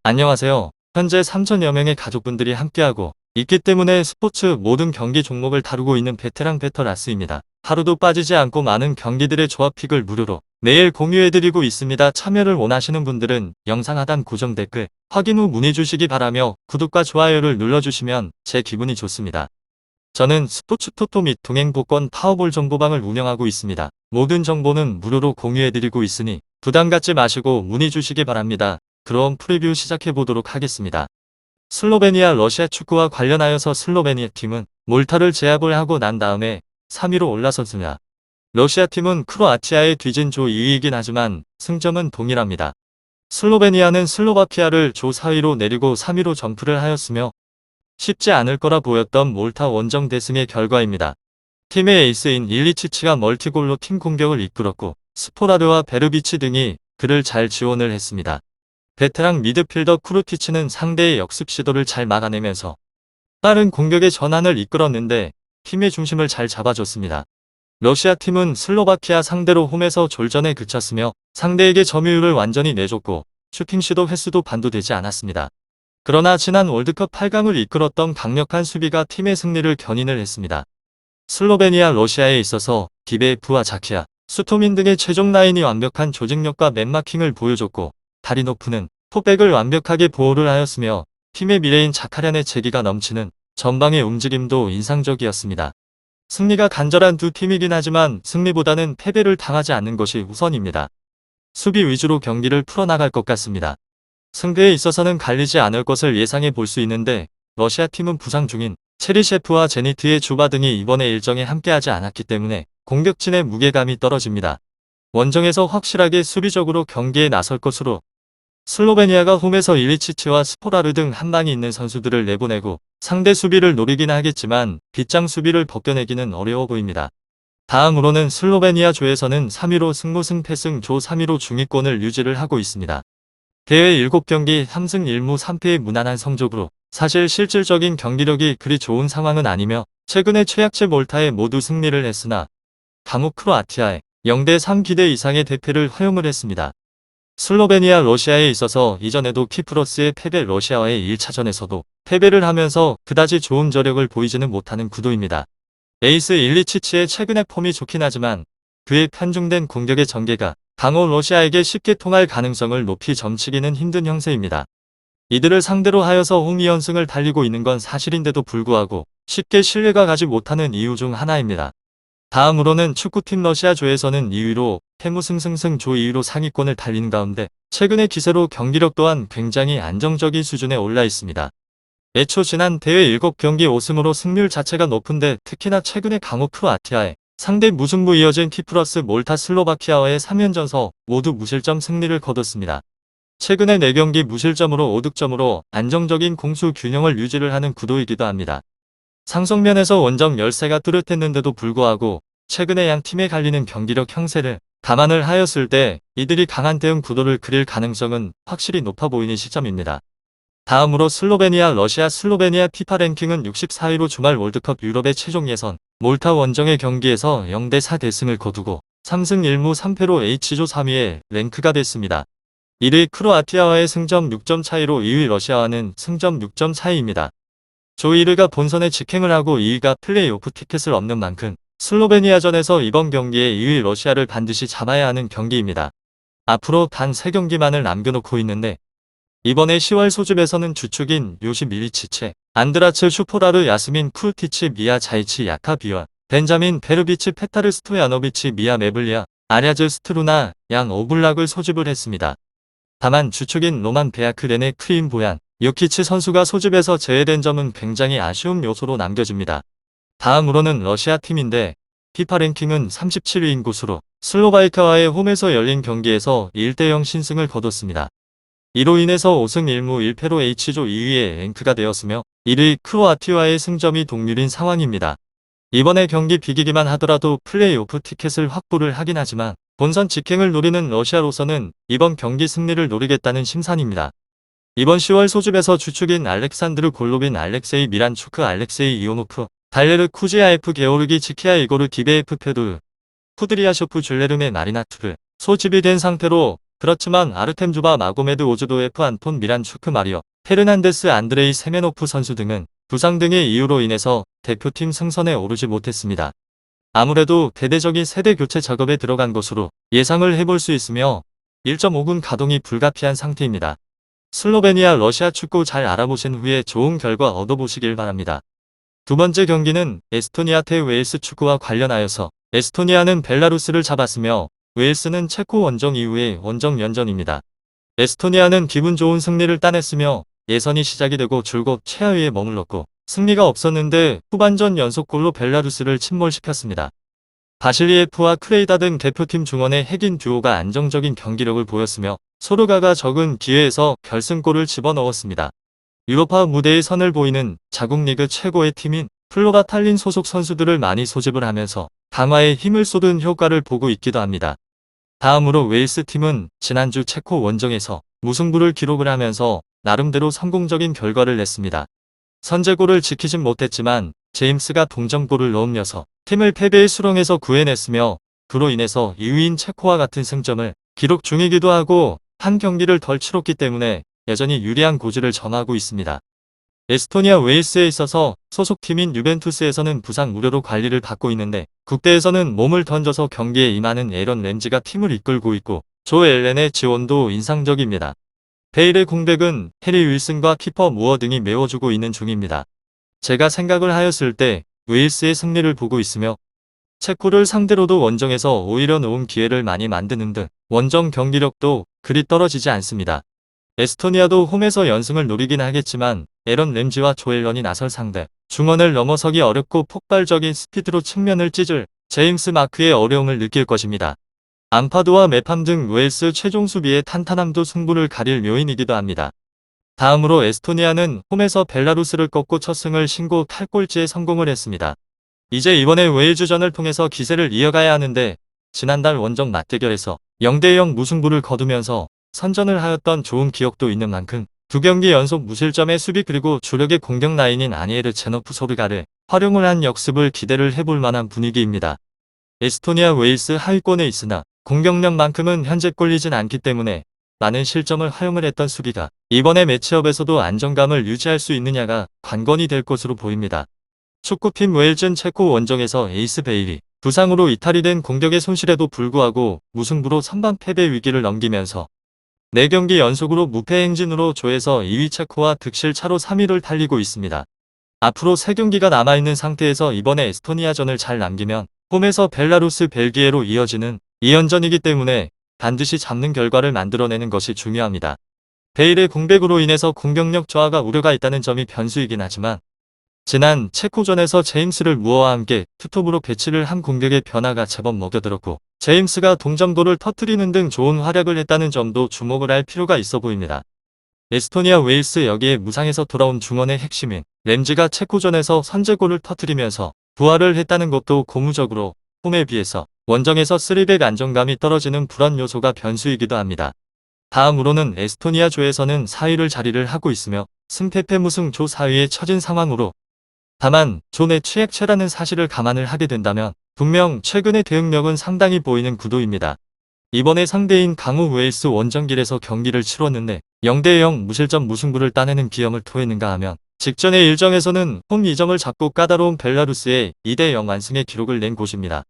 안녕하세요. 현재 3천여 명의 가족분들이 함께하고 있기 때문에 스포츠 모든 경기 종목을 다루고 있는 베테랑 베터라스입니다. 하루도 빠지지 않고 많은 경기들의 조합픽을 무료로 매일 공유해드리고 있습니다. 참여를 원하시는 분들은 영상 하단 고정 댓글 확인 후 문의 주시기 바라며 구독과 좋아요를 눌러주시면 제 기분이 좋습니다. 저는 스포츠 토토 및 동행복권 파워볼 정보방을 운영하고 있습니다. 모든 정보는 무료로 공유해드리고 있으니 부담 갖지 마시고 문의 주시기 바랍니다. 그럼 프리뷰 시작해보도록 하겠습니다. 슬로베니아 러시아 축구와 관련하여서 슬로베니아 팀은 몰타를 제압을 하고 난 다음에 3위로 올라섰습니다. 러시아 팀은 크로아티아에 뒤진 조 2위이긴 하지만 승점은 동일합니다. 슬로베니아는 슬로바키아를 조 4위로 내리고 3위로 점프를 하였으며 쉽지 않을 거라 보였던 몰타 원정 대승의 결과입니다. 팀의 에이스인 일리치치가 멀티골로 팀 공격을 이끌었고 스포라르와 베르비치 등이 그를 잘 지원을 했습니다. 베테랑 미드필더 쿠루티치는 상대의 역습 시도를 잘 막아내면서 빠른 공격의 전환을 이끌었는데 팀의 중심을 잘 잡아줬습니다. 러시아 팀은 슬로바키아 상대로 홈에서 졸전에 그쳤으며 상대에게 점유율을 완전히 내줬고 슈팅 시도 횟수도 반도되지 않았습니다. 그러나 지난 월드컵 8강을 이끌었던 강력한 수비가 팀의 승리를 견인을 했습니다. 슬로베니아 러시아에 있어서 디베프와 자키아, 수토민 등의 최종 라인이 완벽한 조직력과 맨마킹을 보여줬고 다리노프는 포백을 완벽하게 보호를 하였으며 팀의 미래인 자카련의 재기가 넘치는 전방의 움직임도 인상적이었습니다. 승리가 간절한 두 팀이긴 하지만 승리보다는 패배를 당하지 않는 것이 우선입니다. 수비 위주로 경기를 풀어나갈 것 같습니다. 승패에 있어서는 갈리지 않을 것을 예상해 볼 수 있는데 러시아 팀은 부상 중인 체리셰프와 제니트의 주바 등이 이번에 일정에 함께하지 않았기 때문에 공격진의 무게감이 떨어집니다. 원정에서 확실하게 수비적으로 경기에 나설 것으로 슬로베니아가 홈에서 일리치치와 스포라르 등 한방이 있는 선수들을 내보내고 상대 수비를 노리긴 하겠지만 빗장 수비를 벗겨내기는 어려워 보입니다. 다음으로는 슬로베니아 조에서는 3위로 승무승 패승 조 3위로 중위권을 유지를 하고 있습니다. 대회 7경기 3승 1무 3패의 무난한 성적으로 사실 실질적인 경기력이 그리 좋은 상황은 아니며 최근에 최약체 몰타에 모두 승리를 했으나 강호 크로아티아에 0대3 기대 이상의 대패를 허용을 했습니다. 슬로베니아 러시아에 있어서 이전에도 키프러스의 패배 러시아와의 1차전에서도 패배를 하면서 그다지 좋은 저력을 보이지는 못하는 구도입니다. 에이스 일리치치의 최근의 폼이 좋긴 하지만 그의 편중된 공격의 전개가 강호 러시아에게 쉽게 통할 가능성을 높이 점치기는 힘든 형세입니다. 이들을 상대로 하여서 홈 2연승을 달리고 있는 건 사실인데도 불구하고 쉽게 신뢰가 가지 못하는 이유 중 하나입니다. 다음으로는 축구팀 러시아조에서는 2위로 패무승승승 조 2위로 상위권을 달리는 가운데 최근의 기세로 경기력 또한 굉장히 안정적인 수준에 올라 있습니다. 애초 지난 대회 7경기 5승으로 승률 자체가 높은데 특히나 최근에 강호 크로아티아에 상대 무승부 이어진 키프러스 몰타 슬로바키아와의 3연전서 모두 무실점 승리를 거뒀습니다. 최근에 4경기 무실점으로 5득점으로 안정적인 공수 균형을 유지를 하는 구도이기도 합니다. 상성면에서 원정 열세가 뚜렷했는데도 불구하고 최근에 양 팀에 갈리는 경기력 형세를 감안을 하였을 때 이들이 강한 대응 구도를 그릴 가능성은 확실히 높아 보이는 시점입니다. 다음으로 슬로베니아 러시아 슬로베니아 피파 랭킹은 64위로 주말 월드컵 유럽의 최종 예선 몰타 원정의 경기에서 0대4 대승을 거두고 3승 1무 3패로 H조 3위에 랭크가 됐습니다. 1위 크로아티아와의 승점 6점 차이로 2위 러시아와는 승점 6점 차이입니다. 조 1위가 본선에 직행을 하고 2위가 플레이오프 티켓을 얻는 만큼 슬로베니아전에서 이번 경기에 2위 러시아를 반드시 잡아야 하는 경기입니다. 앞으로 단 3경기만을 남겨놓고 있는데 이번에 10월 소집에서는 주축인 요시 밀리치체, 안드라츠 슈포라르 야스민 쿠르티치 미아 자이치 야카비와 벤자민 베르비치 페타르 스토야노비치 미아 메블리아 아랴즈 스트루나 양 오블락을 소집을 했습니다. 다만 주축인 로만 베아크렌의 크림 보얀 요키치 선수가 소집에서 제외된 점은 굉장히 아쉬운 요소로 남겨집니다. 다음으로는 러시아 팀인데 피파 랭킹은 37위인 곳으로 슬로바키아와의 홈에서 열린 경기에서 1대0 신승을 거뒀습니다. 이로 인해서 5승 1무 1패로 H조 2위에 랭크가 되었으며 1위 크로아티아와의 승점이 동률인 상황입니다. 이번에 경기 비기기만 하더라도 플레이오프 티켓을 확보를 하긴 하지만 본선 직행을 노리는 러시아로서는 이번 경기 승리를 노리겠다는 심산입니다. 이번 10월 소집에서 주축인 알렉산드르 골로빈 알렉세이 미란추크 알렉세이 이오노프 달레르 쿠지아에프 게오르기 지키아 이고르 디베에프 페두 푸드리아쇼프 줄레르메 마리나투르 소집이 된 상태로 그렇지만 아르템 주바, 마고메드 오즈도에프, 안톤 미란, 추크 마리오 페르난데스, 안드레이 세메노프 선수 등은 부상 등의 이유로 인해서 대표팀 승선에 오르지 못했습니다. 아무래도 대대적인 세대 교체 작업에 들어간 것으로 예상을 해볼 수 있으며 1.5군 가동이 불가피한 상태입니다. 슬로베니아, 러시아 축구 잘 알아보신 후에 좋은 결과 얻어보시길 바랍니다. 두 번째 경기는 에스토니아 대 웨일스 축구와 관련하여서 에스토니아는 벨라루스를 잡았으며 웨일스는 체코 원정 이후의 원정 연전입니다. 에스토니아는 기분 좋은 승리를 따냈으며 예선이 시작이 되고 줄곧 최하위에 머물렀고 승리가 없었는데 후반전 연속골로 벨라루스를 침몰시켰습니다. 바실리에프와 크레이다 등 대표팀 중원의 핵인 듀오가 안정적인 경기력을 보였으며 소르가가 적은 기회에서 결승골을 집어넣었습니다. 유로파 무대에 선을 보이는 자국 리그 최고의 팀인 플로바 탈린 소속 선수들을 많이 소집을 하면서 강화에 힘을 쏟은 효과를 보고 있기도 합니다. 다음으로 웨일스 팀은 지난주 체코 원정에서 무승부를 기록을 하면서 나름대로 성공적인 결과를 냈습니다. 선제골을 지키진 못했지만 제임스가 동점골을 넣으면서 팀을 패배의 수렁에서 구해냈으며 그로 인해서 2위인 체코와 같은 승점을 기록 중이기도 하고 한 경기를 덜 치렀기 때문에 여전히 유리한 고지를 점하고 있습니다. 에스토니아 웨일스에 있어서 소속팀인 유벤투스에서는 부상 우려로 관리를 받고 있는데 국대에서는 몸을 던져서 경기에 임하는 에런 램지가 팀을 이끌고 있고 조 엘렌의 지원도 인상적입니다. 베일의 공백은 해리 윌슨과 키퍼 무어 등이 메워주고 있는 중입니다. 제가 생각을 하였을 때 웨일스의 승리를 보고 있으며 체코를 상대로도 원정에서 오히려 놓은 기회를 많이 만드는 등 원정 경기력도 그리 떨어지지 않습니다. 에스토니아도 홈에서 연승을 노리긴 하겠지만 에런 램지와 조엘런이 나설 상대 중원을 넘어서기 어렵고 폭발적인 스피드로 측면을 찢을 제임스 마크의 어려움을 느낄 것입니다. 암파드와 메팜 등 웨일스 최종 수비의 탄탄함도 승부를 가릴 요인이기도 합니다. 다음으로 에스토니아는 홈에서 벨라루스를 꺾고 첫 승을 신고 탈꼴찌에 성공을 했습니다. 이제 이번에 웨일즈전을 통해서 기세를 이어가야 하는데 지난달 원정 맞대결에서 0대0 무승부를 거두면서 선전을 하였던 좋은 기억도 있는 만큼 두 경기 연속 무실점의 수비 그리고 주력의 공격 라인인 아니에르 제너프 소르가를 활용을 한 역습을 기대를 해볼 만한 분위기입니다. 에스토니아 웨일스 하위권에 있으나 공격력만큼은 현재 꼴리진 않기 때문에 많은 실점을 허용을 했던 수비가 이번에 매치업에서도 안정감을 유지할 수 있느냐가 관건이 될 것으로 보입니다. 축구팀 웨일즈는 체코 원정에서 에이스 베일이 부상으로 이탈이 된 공격의 손실에도 불구하고 무승부로 선방 패배 위기를 넘기면서 4경기 연속으로 무패 행진으로 조에서 2위 체코와 득실 차로 3위를 달리고 있습니다. 앞으로 3경기가 남아있는 상태에서 이번에 에스토니아전을 잘 남기면 홈에서 벨라루스, 벨기에로 이어지는 2연전이기 때문에 반드시 잡는 결과를 만들어내는 것이 중요합니다. 베일의 공백으로 인해서 공격력 저하가 우려가 있다는 점이 변수이긴 하지만 지난 체코전에서 제임스를 무어와 함께 투톱으로 배치를 한 공격의 변화가 제법 먹여들었고 제임스가 동점골을 터뜨리는 등 좋은 활약을 했다는 점도 주목을 할 필요가 있어 보입니다. 에스토니아 웨일스 여기에 무상에서 돌아온 중원의 핵심인 램지가 체코전에서 선제골을 터뜨리면서 부활을 했다는 것도 고무적으로 홈에 비해서 원정에서 3백 안정감이 떨어지는 불안 요소가 변수이기도 합니다. 다음으로는 에스토니아 조에서는 4위를 자리를 하고 있으며 승패패 무승 조 4위에 처진 상황으로 다만 조 내 취약체라는 사실을 감안을 하게 된다면 분명 최근의 대응력은 상당히 보이는 구도입니다. 이번에 상대인 강호 웨일스 원정길에서 경기를 치렀는데 0대0 무실점 무승부를 따내는 기염을 토했는가 하면 직전의 일정에서는 홈 2점을 잡고 까다로운 벨라루스에 2대0 완승의 기록을 낸 곳입니다.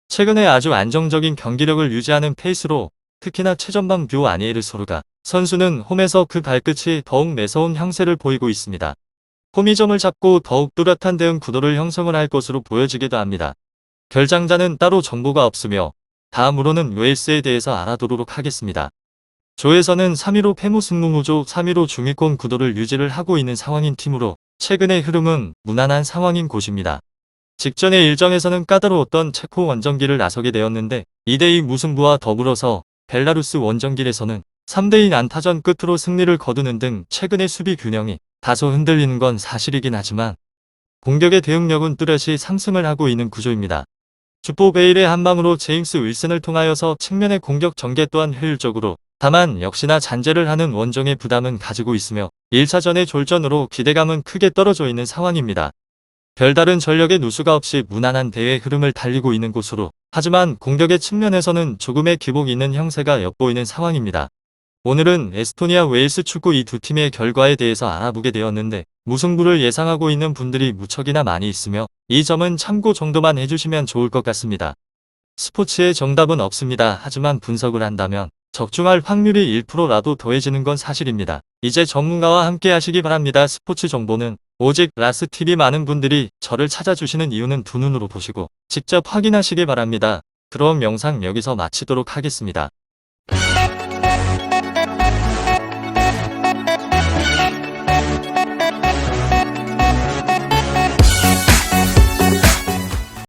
최근에 아주 안정적인 경기력을 유지하는 페이스로 특히나 최전방 뷰 아니에르 소르가 선수는 홈에서 그 발끝이 더욱 매서운 형세를 보이고 있습니다. 홈 2점을 잡고 더욱 뚜렷한 대응 구도를 형성을 할 것으로 보여지기도 합니다. 결장자는 따로 정보가 없으며 다음으로는 웨일스에 대해서 알아보도록 하겠습니다. 조에서는 3위로 패무 승무무조 3위로 중위권 구도를 유지를 하고 있는 상황인 팀으로 최근의 흐름은 무난한 상황인 곳입니다. 직전의 일정에서는 까다로웠던 체코 원정길을 나서게 되었는데 2대2 무승부와 더불어서 벨라루스 원정길에서는 3대2 안타전 끝으로 승리를 거두는 등 최근의 수비 균형이 다소 흔들리는 건 사실이긴 하지만 공격의 대응력은 뚜렷이 상승을 하고 있는 구조입니다. 주포 베일의 한방으로 제임스 윌슨을 통하여서 측면의 공격 전개 또한 효율적으로 다만 역시나 잔재를 하는 원정의 부담은 가지고 있으며 1차전의 졸전으로 기대감은 크게 떨어져 있는 상황입니다. 별다른 전력의 누수가 없이 무난한 대회 흐름을 달리고 있는 곳으로, 하지만 공격의 측면에서는 조금의 기복이 있는 형세가 엿보이는 상황입니다. 오늘은 에스토니아 웨일스 축구 이 두 팀의 결과에 대해서 알아보게 되었는데, 무승부를 예상하고 있는 분들이 무척이나 많이 있으며 이 점은 참고 정도만 해주시면 좋을 것 같습니다. 스포츠에 정답은 없습니다. 하지만 분석을 한다면 적중할 확률이 1%라도 더해지는 건 사실입니다. 이제 전문가와 함께 하시기 바랍니다. 스포츠 정보는 오직 라스TV. 많은 분들이 저를 찾아주시는 이유는 두 눈으로 보시고 직접 확인하시기 바랍니다. 그럼 영상 여기서 마치도록 하겠습니다.